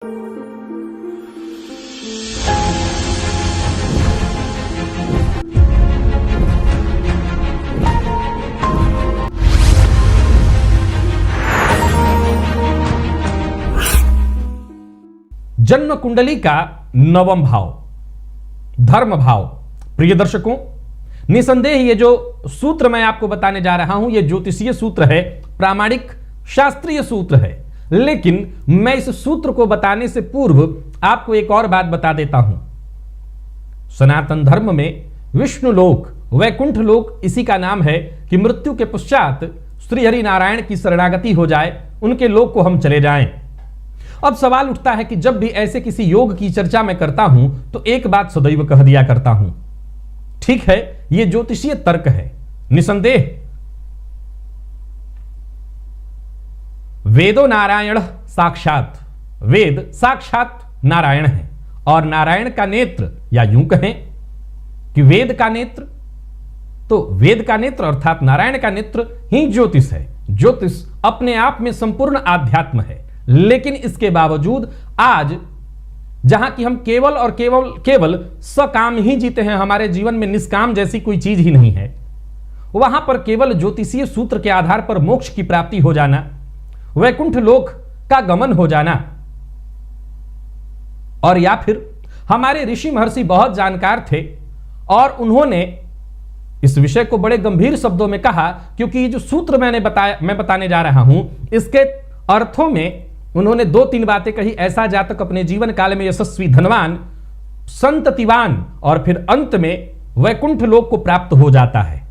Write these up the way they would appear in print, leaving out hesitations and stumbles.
जन्म कुंडली का नवम भाव, धर्म भाव। प्रिय दर्शकों, निसंदेह ये जो सूत्र मैं आपको बताने जा रहा हूं, ये ज्योतिषीय सूत्र है, प्रामाणिक शास्त्रीय सूत्र है। लेकिन मैं इस सूत्र को बताने से पूर्व आपको एक और बात बता देता हूं। सनातन धर्म में विष्णु लोक, वैकुंठ लोक, इसी का नाम है कि मृत्यु के पश्चात श्री हरि नारायण की शरणागति हो जाए, उनके लोक को हम चले जाएं। अब सवाल उठता है कि जब भी ऐसे किसी योग की चर्चा मैं करता हूं तो एक बात सदैव कह दिया करता हूं, ठीक है, यह ज्योतिषीय तर्क है। निसंदेह वेदो नारायण साक्षात, वेद साक्षात नारायण है, और नारायण का नेत्र, या यूं कहें कि वेद का नेत्र, तो वेद का नेत्र अर्थात नारायण का नेत्र ही ज्योतिष है। ज्योतिष अपने आप में संपूर्ण आध्यात्म है। लेकिन इसके बावजूद आज जहां कि हम केवल और केवल सकाम ही जीते हैं, हमारे जीवन में निष्काम जैसी कोई चीज ही नहीं है, वहां पर केवल ज्योतिषीय सूत्र के आधार पर मोक्ष की प्राप्ति हो जाना, वैकुंठ लोक का गमन हो जाना, और या फिर हमारे ऋषि महर्षि बहुत जानकार थे और उन्होंने इस विषय को बड़े गंभीर शब्दों में कहा, क्योंकि जो सूत्र मैं बताने जा रहा हूं, इसके अर्थों में उन्होंने 2-3 बातें कही। ऐसा जातक अपने जीवन काल में यशस्वी, धनवान, संततिवान और फिर अंत में वैकुंठ लोक को प्राप्त हो जाता है।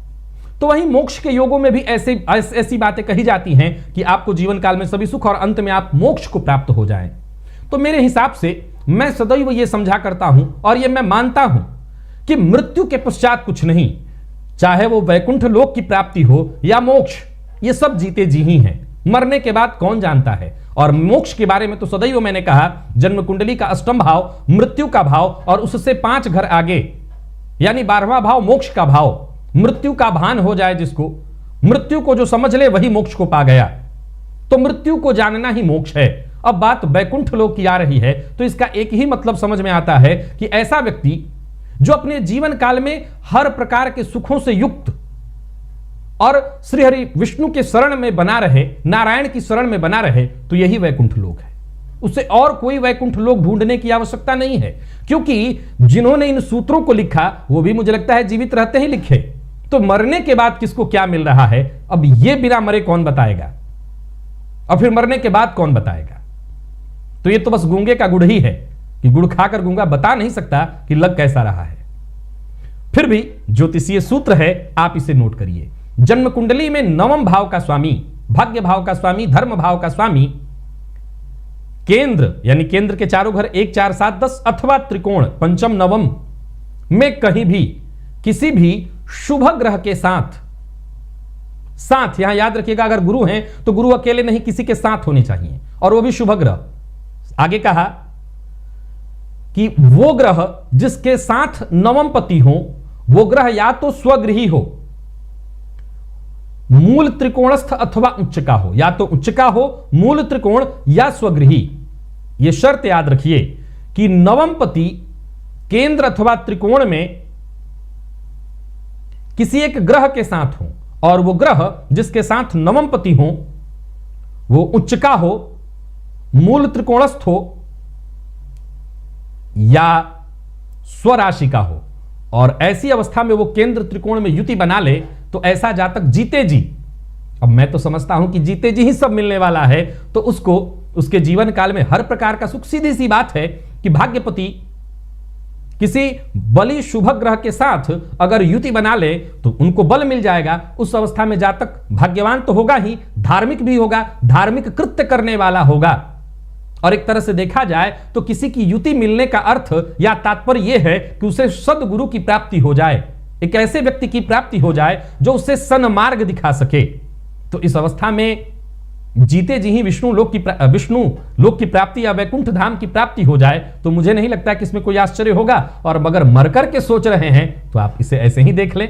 तो वहीं मोक्ष के योगों में भी ऐसी बातें कही जाती हैं कि आपको जीवन काल में सभी सुख और अंत में आप मोक्ष को प्राप्त हो जाएं। तो मेरे हिसाब से मैं सदैव यह समझा करता हूं और यह मैं मानता हूं कि मृत्यु के पश्चात कुछ नहीं, चाहे वो वैकुंठ लोक की प्राप्ति हो या मोक्ष, ये सब जीते जी ही हैं। मरने के बाद कौन जानता है। और मोक्ष के बारे में तो सदैव मैंने कहा, जन्म कुंडली का अष्टम भाव मृत्यु का भाव, और उससे 5 घर आगे यानी 12वां भाव मोक्ष का भाव। मृत्यु का भान हो जाए जिसको, मृत्यु को जो समझ ले वही मोक्ष को पा गया। तो मृत्यु को जानना ही मोक्ष है। अब बात वैकुंठ लोक की आ रही है तो इसका एक ही मतलब समझ में आता है कि ऐसा व्यक्ति जो अपने जीवन काल में हर प्रकार के सुखों से युक्त और श्री हरि विष्णु के शरण में बना रहे, नारायण की शरण में बना रहे, तो यही वैकुंठ लोक है। उससे और कोई वैकुंठ लोक ढूंढने की आवश्यकता नहीं है, क्योंकि जिन्होंने इन सूत्रों को लिखा वो भी मुझे लगता है जीवित रहते ही लिखे। तो मरने के बाद किसको क्या मिल रहा है, अब ये बिना मरे कौन बताएगा, और फिर मरने के बाद कौन बताएगा। तो ये तो बस गूंगे का गुड़ ही है कि गुड़ खाकर गूंगा बता नहीं सकता कि लग कैसा रहा है। फिर भी ज्योतिषीय सूत्र है, आप इसे नोट करिए। जन्म कुंडली में नवम भाव का स्वामी, भाग्य भाव का स्वामी, धर्म भाव का स्वामी केंद्र, यानी केंद्र के चारों घर 1, 4, 7, 10 अथवा त्रिकोण पंचम नवम में कहीं भी किसी भी शुभ ग्रह के साथ यहां याद रखिएगा, अगर गुरु हैं तो गुरु अकेले नहीं, किसी के साथ होने चाहिए, और वो भी शुभ ग्रह। आगे कहा कि वो ग्रह जिसके साथ नवम पति हो, वो ग्रह या तो स्वगृही हो, मूल त्रिकोणस्थ अथवा उच्च का हो, या तो उच्च का हो, मूल त्रिकोण या स्वगृही। यह शर्त याद रखिए कि नवम पति केंद्र अथवा त्रिकोण में किसी एक ग्रह के साथ हो, और वो ग्रह जिसके साथ नवम पति हो वो उच्च का हो, मूल त्रिकोणस्थ हो या स्वराशि का हो, और ऐसी अवस्था में वो केंद्र त्रिकोण में युति बना ले, तो ऐसा जातक जीते जी, अब मैं तो समझता हूं कि जीते जी ही सब मिलने वाला है, तो उसको उसके जीवन काल में हर प्रकार का सुख। सीधी सी बात है कि भाग्यपति किसी बलि शुभ ग्रह के साथ अगर युति बना ले तो उनको बल मिल जाएगा। उस अवस्था में जातक भाग्यवान तो होगा ही, धार्मिक भी होगा, धार्मिक कृत्य करने वाला होगा। और एक तरह से देखा जाए तो किसी की युति मिलने का अर्थ या तात्पर्य यह है कि उसे सद्गुरु की प्राप्ति हो जाए, एक ऐसे व्यक्ति की प्राप्ति हो जाए जो उसे सन्मार्ग दिखा सके। तो इस अवस्था में जीते जी ही विष्णु लोक की प्राप्ति या वैकुंठ धाम की प्राप्ति हो जाए तो मुझे नहीं लगता कि इसमें कोई आश्चर्य होगा। और अगर मरकर के सोच रहे हैं तो आप इसे ऐसे ही देख लें।